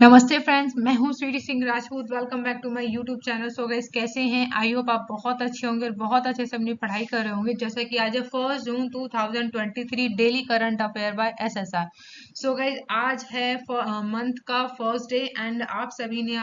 नमस्ते फ्रेंड्स, मैं हूं Sweety Singh Rajput. Welcome back to my YouTube channel. So guys, कैसे हैं? आई होप आप बहुत अच्छे होंगे और बहुत अच्छे से अपनी पढ़ाई कर रहे होंगे। जैसे कि आज है 1 जून 2023, daily current affair by SSR. So guys, आज है मंथ का फर्स्ट डे एंड आप सभी ने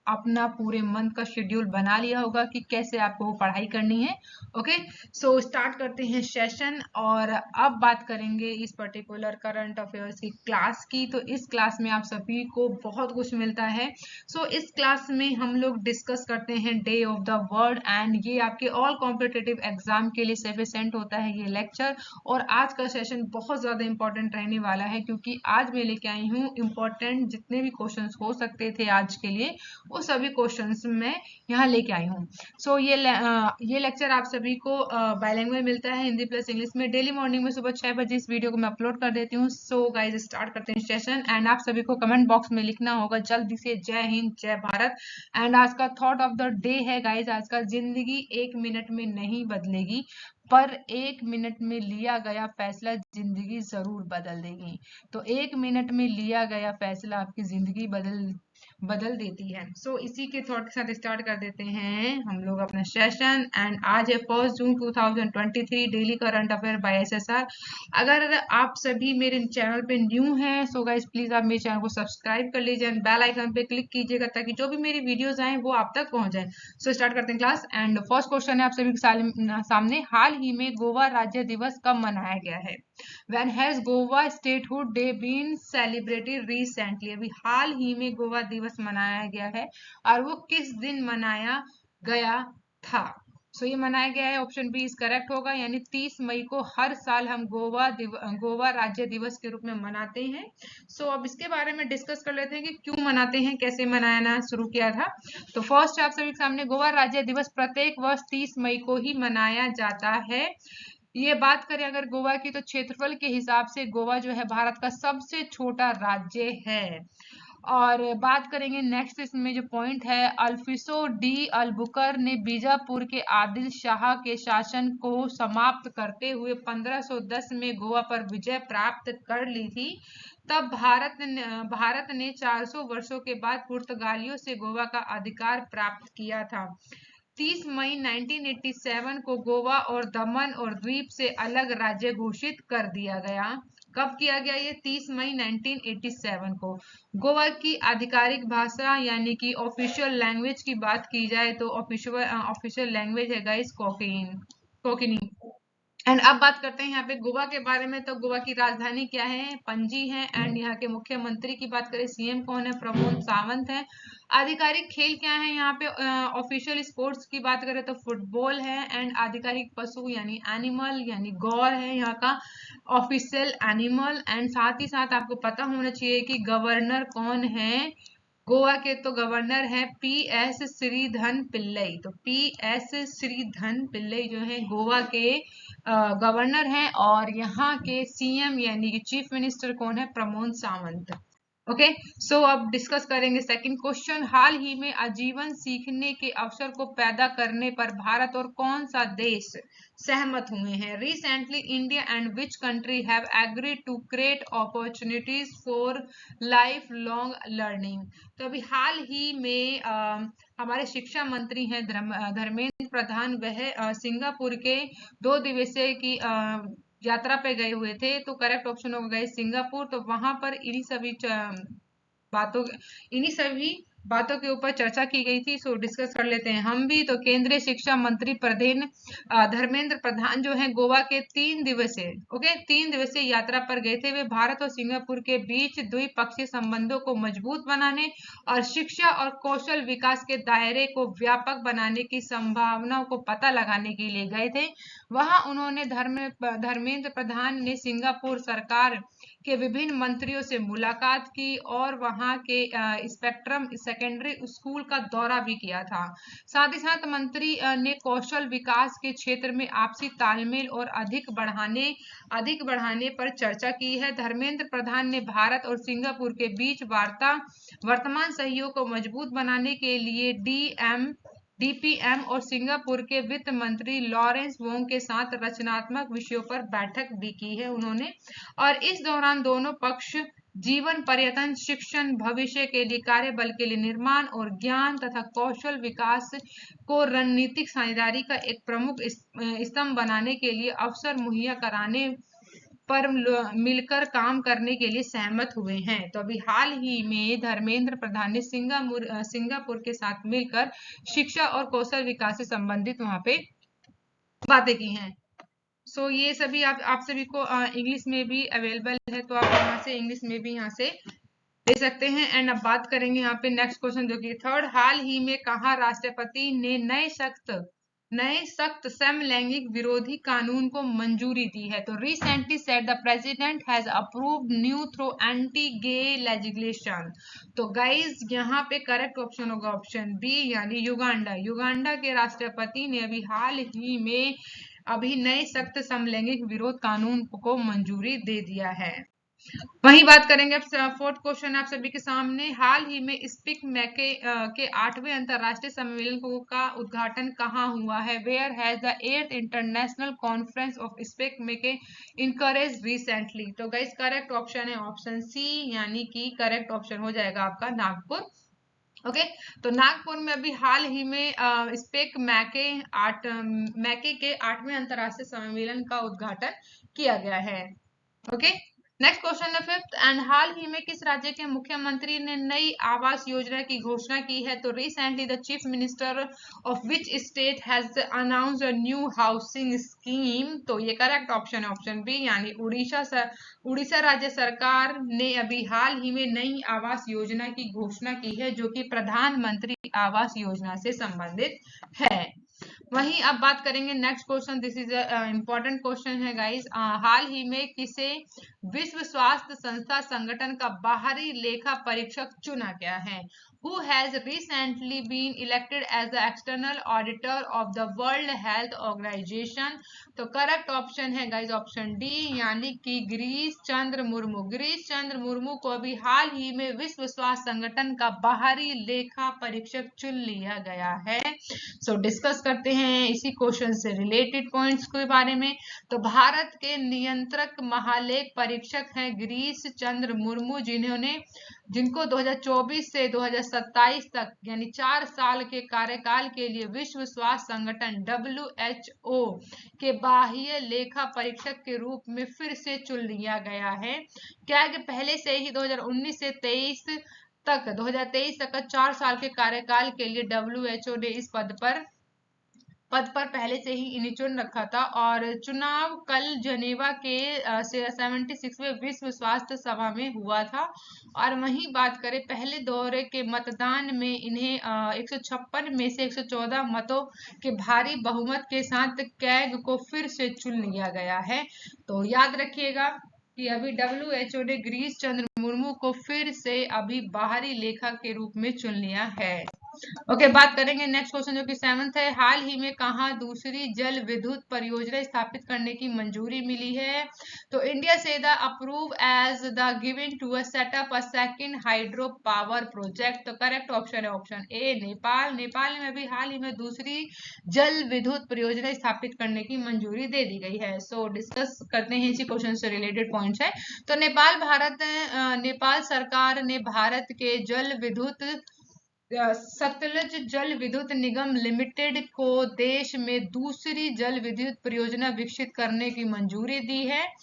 अपना पूरे मंथ का शेड्यूल बना लिया होगा कि कैसे आपको पढ़ाई करनी है। ओके, सो स्टार्ट करते हैं सेशन। और अब बात करेंगे इस पर्टिकुलर करंट अफेयर्स की क्लास की। तो इस क्लास में आप सभी को बहुत कुछ मिलता है। सो इस क्लास में हम लोग डिस्कस करते हैं day of the world and ये आपके ऑल कॉम्पिटिटिव एग्जाम के लिए सफिशिएंट होता है ये लेक्चर। और आज का सेशन बहुत ज्यादा इंपॉर्टेंट रहने वाला है क्योंकि आज मैं लेके आई हूँ इंपॉर्टेंट जितने भी क्वेश्चंस हो सकते थे आज के लिए, वो सभी क्वेश्चंस मैं यहाँ लेके आई हूँ। सो ये लेक्चर आप सभी को बायलैंग्वेज मिलता है, हिंदी प्लस इंग्लिश में। डेली मॉर्निंग में सुबह 6 बजे इस वीडियो को मैं अपलोड कर देती हूँ। सो गाइज, स्टार्ट करते हैं सेशन एंड आप सभी को कमेंट बॉक्स में लिखना होगा जल्दी से जय हिंद जय भारत। एंड आज का थॉट ऑफ द डे है गाइज, आज का जिंदगी 1 मिनट में नहीं बदलेगी पर 1 मिनट में लिया गया फैसला जिंदगी जरूर बदल देगी। तो 1 मिनट में लिया गया फैसला आपकी जिंदगी बदल देती है। सो इसी के थॉट के साथ स्टार्ट कर देते हैं हम लोग अपना सेशन। एंड आज है 1 जून 2023, daily current affair by SSR. अगर आप सभी मेरे चैनल पे न्यू हैं सो गाइस प्लीज आप मेरे चैनल को सब्सक्राइब कर लीजिए एंड बेल आइकन पे क्लिक कीजिएगा ताकि जो भी मेरी वीडियोस आए वो आप तक पहुंच जाए। सो स्टार्ट करते हैं क्लास। एंड फर्स्ट क्वेश्चन है आप सभी के सामने, हाल ही में गोवा राज्य दिवस कब मनाया गया है? When has Goa Statehood Day been celebrated recently? अभी हाल ही में गोवा दिवस मनाया गया है और वो किस दिन मनाया गया था? सो ये मनाया गया है, ऑप्शन बी इज करेक्ट होगा, यानी 30 मई को हर साल हम गोवा राज्य दिवस के रूप में मनाते हैं। सो अब इसके बारे में डिस्कस कर लेते हैं कि क्यों मनाते हैं, कैसे मनाना शुरू किया था। तो फर्स्ट आप सभी के सामने, गोवा राज्य दिवस प्रत्येक वर्ष 30 मई को ही मनाया जाता है। ये बात करें अगर गोवा की, तो क्षेत्रफल के हिसाब से गोवा जो है भारत का सबसे छोटा राज्य है। और बात करेंगे नेक्स्ट, इसमें जो पॉइंट है, अल्फिसो डी अल्बुकर ने बीजापुर के आदिल शाह के शासन को समाप्त करते हुए 1510 में गोवा पर विजय प्राप्त कर ली थी। तब भारत ने 400 वर्षों के बाद पुर्तगालियों से गोवा का अधिकार प्राप्त किया था। 30 मई 1987 को गोवा और दमन और द्वीप से अलग राज्य घोषित कर दिया गया। कब किया गया ये? 30 मई 1987 को। गोवा की आधिकारिक भाषा यानी कि ऑफिशियल लैंग्वेज की बात की जाए तो ऑफिशियल लैंग्वेज है गाइस कोकिनी। एंड अब बात करते हैं यहाँ पे गोवा के बारे में। तो गोवा की राजधानी क्या है? पणजी है। एंड यहाँ के मुख्यमंत्री की बात करें, सीएम कौन है? प्रमोद सावंत है। आधिकारिक खेल क्या है यहाँ पे? ऑफिशियल स्पोर्ट्स की बात करें तो फुटबॉल है। एंड आधिकारिक पशु यानी एनिमल यानी गौर है यहाँ का ऑफिशियल एनिमल। एंड साथ ही साथ आपको पता होना चाहिए कि गवर्नर कौन है गोवा के? तो गवर्नर है पी एस श्रीधन पिल्लई। तो पी एस श्रीधन पिल्लई जो है गोवा के गवर्नर हैं। और यहाँ के सीएम यानी कि चीफ मिनिस्टर कौन है? प्रमोद सावंत। ओके, सो अब डिस्कस करेंगे सेकंड क्वेश्चन। हाल ही में आजीवन सीखने के अवसर को पैदा करने पर भारत और कौन सा देश सहमत हुए हैं? Recently India and which country have agreed to create opportunities for life long learning? तो अभी हाल ही में हमारे शिक्षा मंत्री हैं धर्मेंद्र प्रधान, वह सिंगापुर के 2 दिवसीय की यात्रा पे गए हुए थे। तो करेक्ट ऑप्शन होगा गाइस सिंगापुर। तो वहां पर इन्हीं सभी बातों के ऊपर चर्चा की गई थी। सो डिस्कस कर लेते हैं हम भी। तो केंद्रीय शिक्षा मंत्री धर्मेंद्र प्रधान जो है गोवा के 3 दिवसीय यात्रा पर गए थे। वे भारत और सिंगापुर के बीच द्विपक्षीय संबंधों को मजबूत बनाने और शिक्षा और कौशल विकास के दायरे को व्यापक बनाने की संभावनाओं को पता लगाने के लिए गए थे। वहां उन्होंने धर्मेंद्र प्रधान ने सिंगापुर सरकार के विभिन्न मंत्रियों से मुलाकात की और वहां के स्पेक्ट्रम सेकेंडरी स्कूल का दौरा भी किया था। साथ ही साथ मंत्री ने कौशल विकास के क्षेत्र में आपसी तालमेल और अधिक बढ़ाने पर चर्चा की है। धर्मेंद्र प्रधान ने भारत और सिंगापुर के बीच वर्तमान सहयोग को मजबूत बनाने के लिए डीपीएम और सिंगापुर के वित्त मंत्री लॉरेंस वोंग के साथ रचनात्मक विषयों पर बैठक भी की है उन्होंने। और इस दौरान दोनों पक्ष जीवन पर्यटन शिक्षण, भविष्य के लिए कार्यबल के लिए निर्माण और ज्ञान तथा कौशल विकास को रणनीतिक साझेदारी का एक प्रमुख स्तंभ बनाने के लिए अवसर मुहैया कराने पर मिलकर काम करने के लिए सहमत हुए हैं। तो अभी हाल ही में धर्मेंद्र प्रधान ने सिंगापुर के साथ मिलकर शिक्षा और कौशल विकास से संबंधित वहां पे बातें की हैं। सो ये सभी आप सभी को इंग्लिश में भी अवेलेबल है, तो आप यहाँ से इंग्लिश में भी यहाँ से ले सकते हैं। एंड अब बात करेंगे यहाँ पे नेक्स्ट क्वेश्चन जो कि थर्ड, हाल ही में कहा राष्ट्रपति ने नए सख्त समलैंगिक विरोधी कानून को मंजूरी दी है। तो recently said the president has approved new through anti gay legislation. तो गाइज यहाँ पे करेक्ट ऑप्शन होगा ऑप्शन बी यानी युगांडा। युगांडा के राष्ट्रपति ने अभी हाल ही में नए सख्त समलैंगिक विरोध कानून को मंजूरी दे दिया है। वही बात करेंगे अब फोर्थ क्वेश्चन आप सभी के सामने, हाल ही में स्पीक मैके के 8वें अंतरराष्ट्रीय सम्मेलन का उद्घाटन कहाँ हुआ है? Where has the 8th international conference of SPIC MACAY encourage recently. तो गाइस करेक्ट ऑप्शन है ऑप्शन सी यानी कि करेक्ट ऑप्शन हो जाएगा आपका नागपुर। ओके तो नागपुर में अभी हाल ही में स्पेक मैके के 8वें अंतरराष्ट्रीय सम्मेलन का उद्घाटन किया गया है। ओके नेक्स्ट क्वेश्चन है फिफ्थ, एंड हाल ही में किस राज्य के मुख्यमंत्री ने नई आवास योजना की घोषणा की है? तो recently the chief minister of which state has announced a new housing scheme. तो ये करेक्ट ऑप्शन है ऑप्शन बी यानी उड़ीसा राज्य सरकार ने अभी हाल ही में नई आवास योजना की घोषणा की है जो कि प्रधानमंत्री आवास योजना से संबंधित है। वहीं अब बात करेंगे next question, this is important question है गाइस, हाल ही में किसे विश्व स्वास्थ्य संस्था संगठन का बाहरी लेखा परीक्षक चुना गया है? Who has recently been elected as the external auditor of the World Health Organization? तो करेक्ट ऑप्शन है गाइस ऑप्शन डी यानी कि गिरीश चंद्र मुर्मू। गिरीश चंद्र मुर्मू को अभी हाल ही में विश्व स्वास्थ्य संगठन का बाहरी लेखा परीक्षक चुन लिया गया है। सो डिस्कस करते हैं इसी क्वेश्चन से रिलेटेड पॉइंट्स के बारे में। तो भारत के नियंत्रक महालेख परीक्षक हैं गिरीश चंद्र मुर्मू, जिनको 2024 से 2027 तक यानी 4 साल के कार्यकाल के लिए विश्व स्वास्थ्य संगठन WHO के बाह्य लेखा परीक्षक के रूप में फिर से चुन लिया गया है। क्या कि पहले से ही 2019 से 2023 तक का 4 साल के कार्यकाल के लिए WHO ने इस पद पर पहले से ही इन्हें चुन रखा था और चुनाव कल जेनेवा के 76वें विश्व स्वास्थ्य सभा में हुआ था। और वहीं बात करें पहले दौरे के मतदान में इन्हें 156 में से 114 मतों के भारी बहुमत के साथ कैग को फिर से चुन लिया गया है। तो याद रखिएगा कि अभी WHO ने गिरीश चंद्र मुर्मू को फिर से अभी बाहरी लेखा के रूप में चुन लिया है। ओके बात करेंगे नेक्स्ट क्वेश्चन जो कि 7th है, हाल ही में कहाँ दूसरी जल विद्युत परियोजना स्थापित करने की मंजूरी मिली है? तो इंडिया से the approve as the given to set up a second hydro power project. तो करेक्ट ऑप्शन है ऑप्शन ए नेपाल। नेपाल में अभी हाल ही में दूसरी जल विद्युत परियोजना स्थापित करने की मंजूरी दे दी गई है। सो डिस्कस करते हैं इसी क्वेश्चन से रिलेटेड पॉइंट्स है। तो नेपाल सरकार ने भारत के सतलज जल विद्युत निगम लिमिटेड को देश में दूसरी जल विद्युत परियोजना विकसित करने की मंजूरी दी है।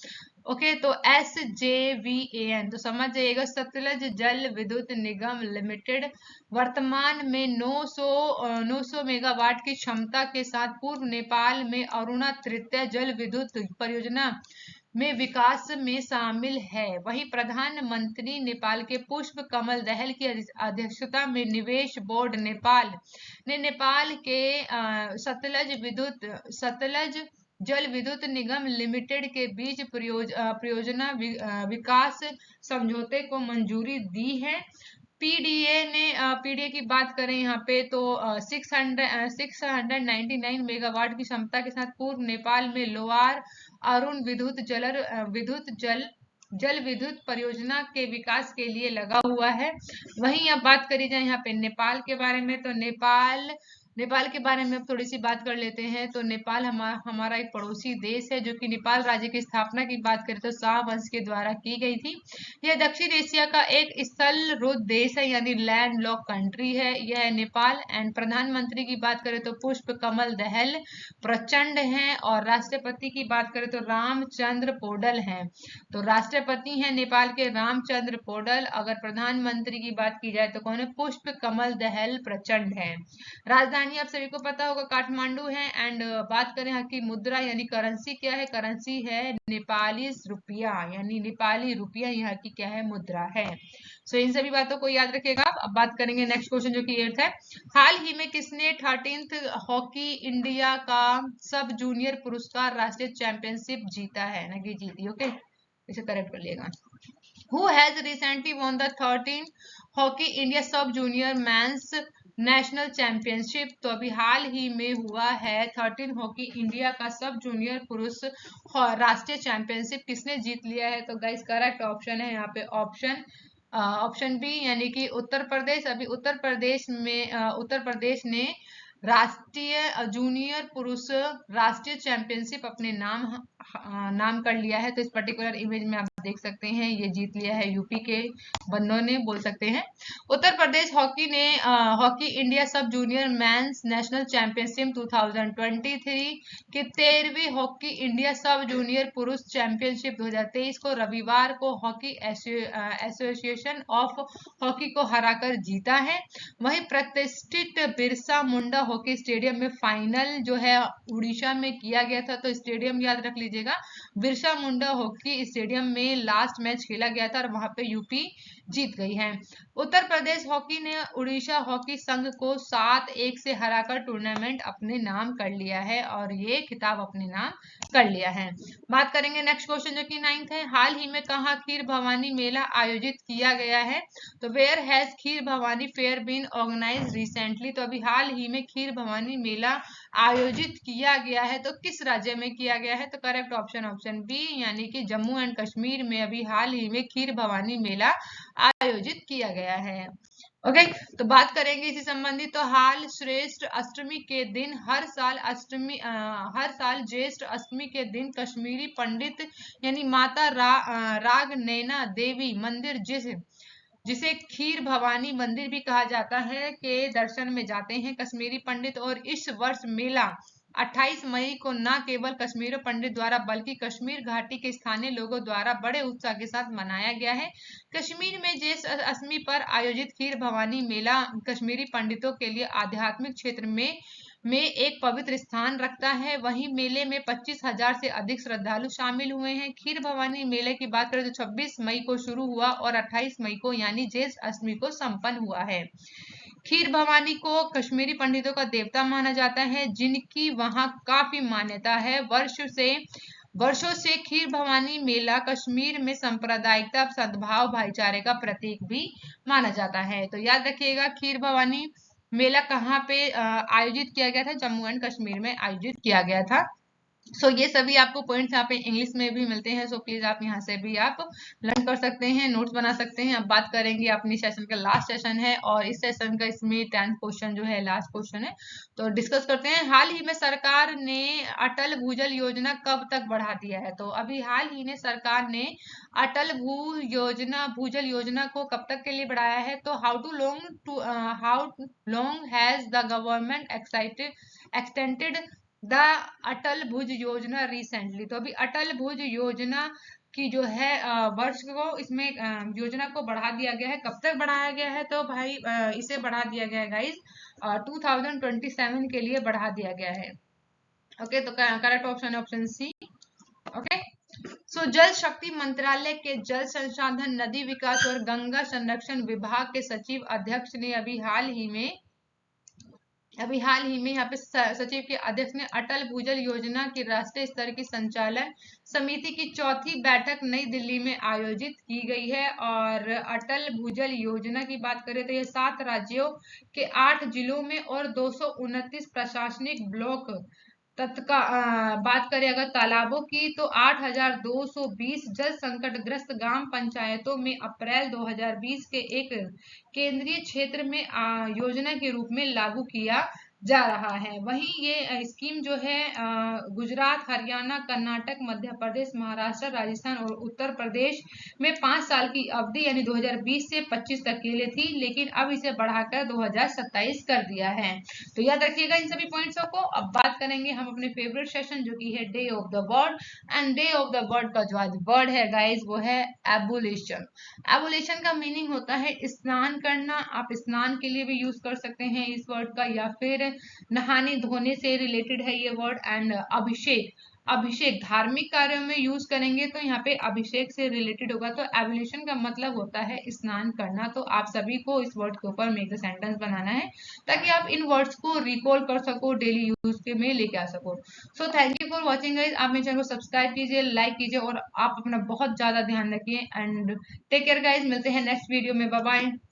ओके तो SJVAN तो समझ जाइएगा, सतलज जल विद्युत निगम लिमिटेड वर्तमान में 900 मेगावाट की क्षमता के साथ पूर्व नेपाल में अरुणा तृतीय जल विद्युत परियोजना में विकास में शामिल है। वहीं प्रधानमंत्री नेपाल के पुष्प कमल दहल की अध्यक्षता में निवेश बोर्ड नेपाल ने नेपाल के सतलज जल विद्युत निगम लिमिटेड के बीच परियोजना विकास समझौते को मंजूरी दी है। पीडीए की बात करें यहाँ पे तो 699 मेगावाट की क्षमता के साथ पूर्व नेपाल में लोअर अरुण जल विद्युत परियोजना के विकास के लिए लगा हुआ है। वहीं अब बात करी जाए यहाँ पे नेपाल के बारे में तो नेपाल नेपाल के बारे में अब थोड़ी सी बात कर लेते हैं। तो नेपाल हमारा एक पड़ोसी देश है, जो कि नेपाल राज्य की स्थापना की बात करें तो शाह वंश के द्वारा की गई थी। यह दक्षिण एशिया का एक स्थलरूढ़ देश है, यानी लैंड लॉक कंट्री है यह नेपाल। एंड प्रधानमंत्री की बात करें तो पुष्प कमल दहल प्रचंड हैं, और राष्ट्रपति की बात करें तो रामचंद्र पौडल हैं। तो राष्ट्रपति हैं नेपाल के रामचंद्र पौडल। अगर प्रधानमंत्री की बात की जाए तो कौन है? पुष्प कमल दहल प्रचंड है। राजधानी आप सभी को पता होगा काठमांडू है। एंड बात करें यहाँ की मुद्रा यानी करेंसी क्या है? करेंसी है नेपाली रुपया, यानी नेपाली रुपया यहाँ की क्या है? मुद्रा है। सो इन सभी बातों को याद रखिएगा। अब बात करेंगे नेक्स्ट क्वेश्चन, जो कि 8th है। हाल ही में किसने 13th हॉकी इंडिया का सब जूनियर पुरस्कार राष्ट्रीय चैंपियनशिप जीता है? ना कि जीती, ओके, इसे करेक्ट कर लिएगा। Who has recently won the 13th hockey India sub junior men's national championship? तो अभी हाल ही में हुआ है 13 हॉकी इंडिया का सब जूनियर पुरुष राष्ट्रीय चैंपियनशिप किसने जीत लिया है? तो गाइस करेक्ट ऑप्शन है यहाँ पे ऑप्शन बी, यानी कि उत्तर प्रदेश। अभी उत्तर प्रदेश ने राष्ट्रीय जूनियर पुरुष राष्ट्रीय चैंपियनशिप अपने नाम कर लिया है। तो इस पर्टिकुलर इमेज में आप देख सकते हैं ये जीत लिया है यूपी के बंदों ने, बोल सकते हैं। Uttar Pradesh hockey India sub junior men's national championship 2023 की 13वीं हॉकी इंडिया सब जूनियर पुरुष चैंपियनशिप 2023 को रविवार को हॉकी एसोसिएशन ऑफ हॉकी को हराकर जीता है। वहीं प्रतिष्ठित बिरसा मुंडा हॉकी स्टेडियम में फाइनल जो है उड़ीसा में किया गया था। तो स्टेडियम याद रख लीजिएगा, बिरसा मुंडा हॉकी स्टेडियम में लास्ट मैच खेला गया था और वहां पे यूपी जीत गई है। उत्तर प्रदेश हॉकी ने उड़ीसा हॉकी संघ को 7-1 से हराकर टूर्नामेंट अपने नाम कर लिया है और ये खिताब अपने नाम कर लिया है। बात करेंगे नेक्स्ट क्वेश्चन, जो कि 9th है। हाल ही में कहाँ खीर भवानी मेला आयोजित किया गया है? तो where has Kheer Bhawani fair been organise recently? तो अभी हाल ही में खीर भवानी मेला आयोजित किया गया है, तो किस राज्य में किया गया है? तो करेक्ट ऑप्शन बी, यानी कि जम्मू एंड कश्मीर में अभी हाल ही में खीर भवानी मेला आयोजित किया गया है। ओके, तो बात करेंगे इसी संबंधित। तो हाल श्रेष्ठ अष्टमी के दिन हर साल ज्येष्ठ अष्टमी के दिन कश्मीरी पंडित यानी माता राग नैना देवी मंदिर जिसे खीर भवानी मंदिर भी कहा जाता है के दर्शन में जाते हैं कश्मीरी पंडित। और इस वर्ष मेला 28 मई को न केवल कश्मीरी पंडित द्वारा बल्कि कश्मीर घाटी के स्थानीय लोगों द्वारा बड़े उत्साह के साथ मनाया गया है। कश्मीर में ज्येष्ठ अष्टमी पर आयोजित खीर भवानी मेला कश्मीरी पंडितों के लिए आध्यात्मिक क्षेत्र में एक पवित्र स्थान रखता है। वहीं मेले में 25,000 से अधिक श्रद्धालु शामिल हुए हैं। खीर भवानी मेले की बात करें तो 26 मई को शुरू हुआ और 28 मई को यानी ज्येष्ठ अष्टमी को संपन्न हुआ है। खीर भवानी को कश्मीरी पंडितों का देवता माना जाता है, जिनकी वहां काफी मान्यता है। वर्षों से खीर भवानी मेला कश्मीर में सांप्रदायिकता, सद्भाव, भाईचारे का प्रतीक भी माना जाता है। तो याद रखिएगा, खीर भवानी मेला कहाँ पे आयोजित किया गया था? जम्मू एंड कश्मीर में आयोजित किया गया था। सो ये सभी आपको पॉइंट्स यहाँ पे इंग्लिश में भी मिलते हैं। सो प्लीज आप यहाँ से भी आप लर्न कर सकते हैं, नोट्स बना सकते हैं। अब बात करेंगे अपनी सेशन का लास्ट सेशन है और इस सेशन का इसमें 10th क्वेश्चन जो है लास्ट क्वेश्चन है, तो डिस्कस करते हैं। हाल ही में सरकार ने अटल भूजल योजना कब तक बढ़ा दिया है? तो अभी हाल ही में सरकार ने अटल भूजल योजना को कब तक के लिए बढ़ाया है? तो how long has the government extended the Atal Bhuj Yojana recently? तो अभी अटल भुज योजना की जो है वर्ष को इसमें योजना को बढ़ा दिया गया है। कब तक बढ़ाया गया है? तो भाई इसे बढ़ा दिया गया है गाइस 2027 के लिए बढ़ा दिया गया है। ओके, तो करेक्ट ऑप्शन है ऑप्शन सी। ओके, सो जल शक्ति मंत्रालय के जल संसाधन, नदी विकास और गंगा संरक्षण विभाग के सचिव अध्यक्ष ने अभी हाल ही में यहाँ पे सचिव के अध्यक्ष ने अटल भूजल योजना की राष्ट्रीय स्तर की संचालन समिति की 4थी बैठक नई दिल्ली में आयोजित की गई है। और अटल भूजल योजना की बात करें तो यह 7 राज्यों के 8 जिलों में और 229 प्रशासनिक ब्लॉक बात करें अगर तालाबों की तो 8,220 जल संकट ग्रस्त ग्राम पंचायतों में अप्रैल 2020 के एक केंद्रीय क्षेत्र में योजना के रूप में लागू किया जा रहा है। वहीं ये स्कीम जो है गुजरात, हरियाणा, कर्नाटक, मध्य प्रदेश, महाराष्ट्र, राजस्थान और उत्तर प्रदेश में 5 साल की अवधि यानी 2020 से 25 तक के लिए थी, लेकिन अब इसे बढ़ाकर 2027 कर दिया है। तो याद रखिएगा इन सभी पॉइंट्सों को। अब बात करेंगे हम अपने फेवरेट सेशन जो कि है day of the word. And day of the word का जो आज वर्ड है गाइज वो है एबुलेशन। एबुलेशन का मीनिंग होता है स्नान करना। आप स्नान के लिए भी यूज कर सकते हैं इस वर्ड का, या फिर नहाने धोने से रिलेटेड है ये वर्ड। एंड अभिषेक, अभिषेक धार्मिक कार्यों में यूज करेंगे तो यहाँ पे अभिषेक से रिलेटेड होगा। तो एबुलेशन का मतलब होता है स्नान करना। तो आप सभी को इस वर्ड के ऊपर मेक द सेंटेंस बनाना है ताकि आप इन वर्ड्स को रिकॉल कर सको, डेली यूज के में लेके आ सको। So thank you for watching guys. आप मेरे चैनल को सब्सक्राइब कीजिए, लाइक कीजिए और आप अपना बहुत ज्यादा ध्यान रखिए। एंड टेक केयर गाइज, मिलते हैं नेक्स्ट वीडियो में। Bye bye.